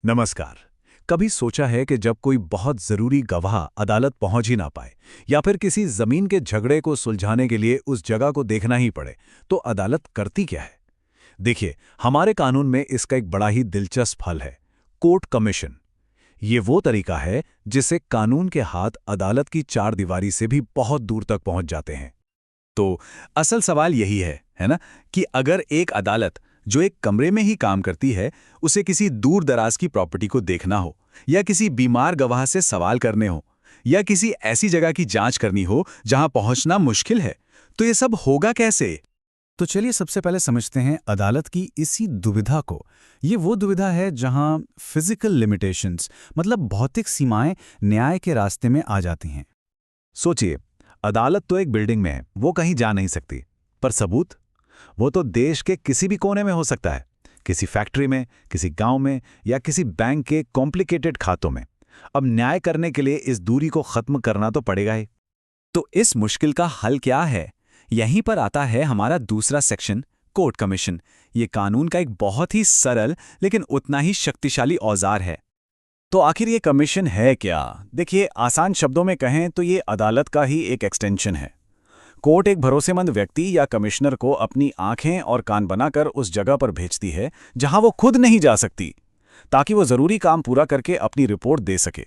नमस्कार। कभी सोचा है कि जब कोई बहुत जरूरी गवाह अदालत पहुंच ही ना पाए या फिर किसी जमीन के झगड़े को सुलझाने के लिए उस जगह को देखना ही पड़े, तो अदालत करती क्या है? देखिए, हमारे कानून में इसका एक बड़ा ही दिलचस्प हल है, कोर्ट कमीशन। ये वो तरीका है जिससे कानून के हाथ अदालत की चार दीवारी से भी बहुत दूर तक पहुंच जाते हैं। तो असल सवाल यही है ना, कि अगर एक अदालत जो एक कमरे में ही काम करती है, उसे किसी दूर दराज की प्रॉपर्टी को देखना हो, या किसी बीमार गवाह से सवाल करने हो, या किसी ऐसी जगह की जांच करनी हो जहां पहुंचना मुश्किल है, तो ये सब होगा कैसे? तो चलिए सबसे पहले समझते हैं अदालत की इसी दुविधा को। ये वो दुविधा है जहां फिजिकल लिमिटेशंस, मतलब भौतिक सीमाएं, न्याय के रास्ते में आ जाती हैं। सोचिए, अदालत तो एक बिल्डिंग में है, वो कहीं जा नहीं सकती। पर सबूत, वो तो देश के किसी भी कोने में हो सकता है, किसी फैक्ट्री में, किसी गांव में, या किसी बैंक के कॉम्प्लिकेटेड खातों में। अब न्याय करने के लिए इस दूरी को खत्म करना तो पड़ेगा ही। तो इस मुश्किल का हल क्या है? यहीं पर आता है हमारा दूसरा सेक्शन, कोर्ट कमीशन। ये कानून का एक बहुत ही सरल लेकिन उतना ही शक्तिशाली औजार है। तो आखिर ये कमीशन है क्या? देखिए, आसान शब्दों में कहें तो ये अदालत का ही एक एक्सटेंशन है। कोर्ट एक भरोसेमंद व्यक्ति या कमिश्नर को अपनी आंखें और कान बनाकर उस जगह पर भेजती है जहां वो खुद नहीं जा सकती, ताकि वो जरूरी काम पूरा करके अपनी रिपोर्ट दे सके।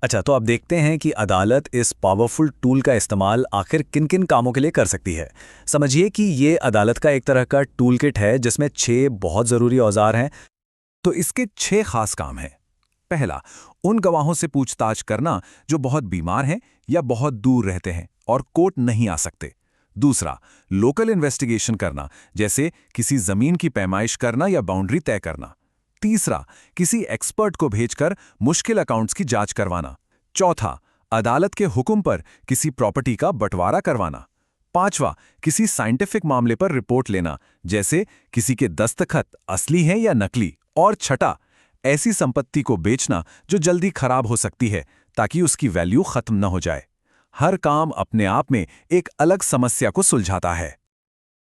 अच्छा, तो अब देखते हैं कि अदालत इस पावरफुल टूल का इस्तेमाल आखिर किन किन कामों के लिए कर सकती है। समझिए कि ये अदालत का एक तरह का टूल किट है जिसमें 6 बहुत ज़रूरी औजार हैं। तो इसके 6 खास काम हैं। पहला, उन गवाहों से पूछताछ करना जो बहुत बीमार हैं या बहुत दूर रहते हैं और कोर्ट नहीं आ सकते। दूसरा, लोकल इन्वेस्टिगेशन करना, जैसे किसी जमीन की पैमाइश करना या बाउंड्री तय करना। तीसरा, किसी एक्सपर्ट को भेजकर मुश्किल अकाउंट्स की जांच करवाना। चौथा, अदालत के हुक्म पर किसी प्रॉपर्टी का बंटवारा करवाना। पांचवा, किसी साइंटिफिक मामले पर रिपोर्ट लेना, जैसे किसी के दस्तखत असली हैं या नकली। और छठा, ऐसी संपत्ति को बेचना जो जल्दी खराब हो सकती है, ताकि उसकी वैल्यू खत्म न हो जाए। हर काम अपने आप में एक अलग समस्या को सुलझाता है।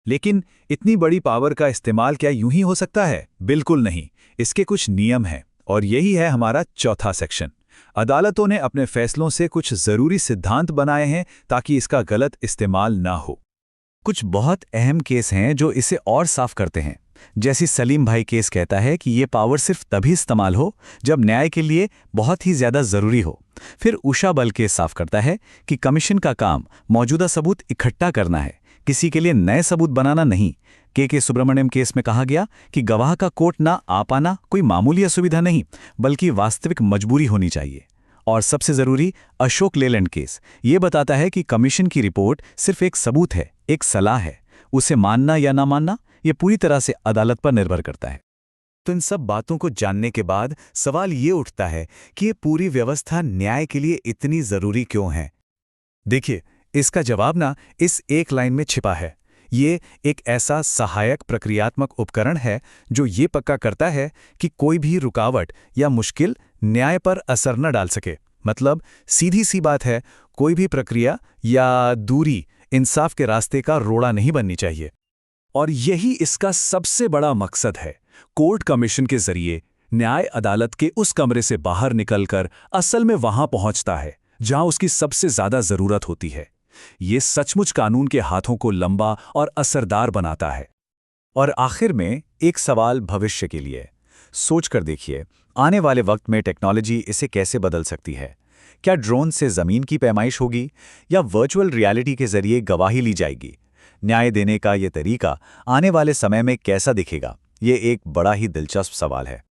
लेकिन इतनी बड़ी पावर का इस्तेमाल क्या यूं ही हो सकता है? बिल्कुल नहीं। इसके कुछ नियम हैं, और यही है हमारा चौथा सेक्शन। अदालतों ने अपने फैसलों से कुछ जरूरी सिद्धांत बनाए हैं ताकि इसका गलत इस्तेमाल ना हो। कुछ बहुत अहम केस हैं जो इसे और साफ करते हैं। जैसी सलीम भाई केस कहता है कि ये पावर सिर्फ तभी इस्तेमाल हो जब न्याय के लिए बहुत ही ज्यादा जरूरी हो। फिर उषा बल केस साफ करता है कि कमीशन का काम मौजूदा सबूत इकट्ठा करना है, किसी के लिए नए सबूत बनाना नहीं। के सुब्रमण्यम केस में कहा गया कि गवाह का कोर्ट ना आ पाना कोई मामूली असुविधा नहीं, बल्कि वास्तविक मजबूरी होनी चाहिए। और सबसे जरूरी, अशोक लेलैंड केस ये बताता है कि कमीशन की रिपोर्ट सिर्फ एक सबूत है, एक सलाह है। उसे मानना या ना मानना ये पूरी तरह से अदालत पर निर्भर करता है। तो इन सब बातों को जानने के बाद सवाल ये उठता है कि ये पूरी व्यवस्था न्याय के लिए इतनी जरूरी क्यों है? देखिए, इसका जवाब ना इस एक लाइन में छिपा है। ये एक ऐसा सहायक प्रक्रियात्मक उपकरण है जो ये पक्का करता है कि कोई भी रुकावट या मुश्किल न्याय पर असर न डाल सके। मतलब सीधी सी बात है, कोई भी प्रक्रिया या दूरी इंसाफ के रास्ते का रोड़ा नहीं बननी चाहिए। और यही इसका सबसे बड़ा मकसद है। कोर्ट कमीशन के जरिए न्याय अदालत के उस कमरे से बाहर निकलकर असल में वहां पहुंचता है जहां उसकी सबसे ज्यादा जरूरत होती है। ये सचमुच कानून के हाथों को लंबा और असरदार बनाता है। और आखिर में एक सवाल भविष्य के लिए। सोचकर देखिए, आने वाले वक्त में टेक्नोलॉजी इसे कैसे बदल सकती है? क्या ड्रोन से जमीन की पैमाइश होगी, या वर्चुअल रियलिटी के जरिए गवाही ली जाएगी? न्याय देने का ये तरीका आने वाले समय में कैसा दिखेगा? ये एक बड़ा ही दिलचस्प सवाल है।